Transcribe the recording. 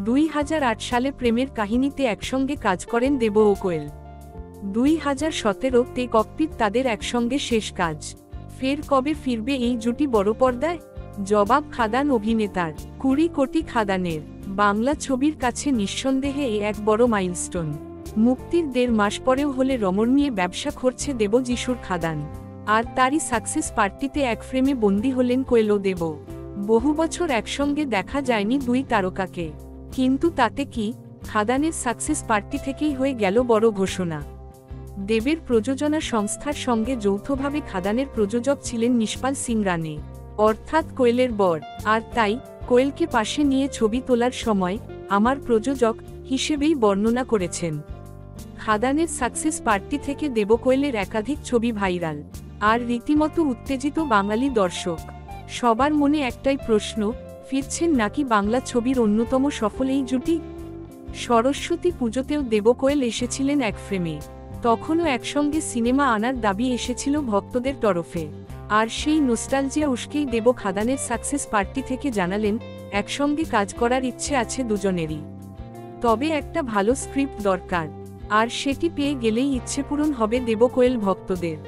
2008 সালে প্রেমের কাহিনীতে একসঙ্গে কাজ করেন দেব ও কোয়েল। 2017-তে ককপিট তাদের একসঙ্গে শেষ কাজ। ফের কবে ফিরবে এই জুটি বড় পর্দায়? জবাব খাদান অভিনেতার। 20 কোটি খাদানের বাংলা ছবির কাছে নিঃসন্দেহে এ এক বড় মাইলস্টোন। মুক্তির 1.5 মাস পরেও হলে রমরমিয়ে ব্যবসা করছে দেব যিশুর খাদান। আর তারই সাকসেস পার্টিতে এক ফ্রেমে বন্দী হলেন কোয়েল ও দেব। বহু বছর একসঙ্গে দেখা যায়নি দুই তারকাকে, কিন্তু তাতে কি, খাদানের সাকসেস পার্টি থেকেই হয়ে গেল বড় ঘোষণা। দেবের প্রযোজনা সংস্থার সঙ্গে যৌথভাবে খাদানের প্রযোজক ছিলেন নিশপাল সিং রানে, অর্থাৎ কোয়েলের বর। আর তাই কোয়েলকে পাশে নিয়ে ছবি তোলার সময় আমার প্রযোজক হিসেবেই বর্ণনা করেছেন। খাদানের সাকসেস পার্টি থেকে দেব কোয়েলের একাধিক ছবি ভাইরাল, আর রীতিমতো উত্তেজিত বাঙালি দর্শক। সবার মনে একটাই প্রশ্ন, ফিরছেন নাকি বাংলা ছবির অন্যতম সফল এই জুটি? সরস্বতী পুজোতেও দেব কোয়েল এসেছিলেন এক ফ্রেমে। তখনও একসঙ্গে সিনেমা আনার দাবি এসেছিল ভক্তদের তরফে। আর সেই নস্টালজিয়া উস্কেই দেব খাদানের সাকসেস পার্টি থেকে জানালেন, একসঙ্গে কাজ করার ইচ্ছে আছে দুজনেরই, তবে একটা ভালো স্ক্রিপ্ট দরকার, আর সেটি পেয়ে গেলেই ইচ্ছে পূরণ হবে দেব কোয়েল ভক্তদের।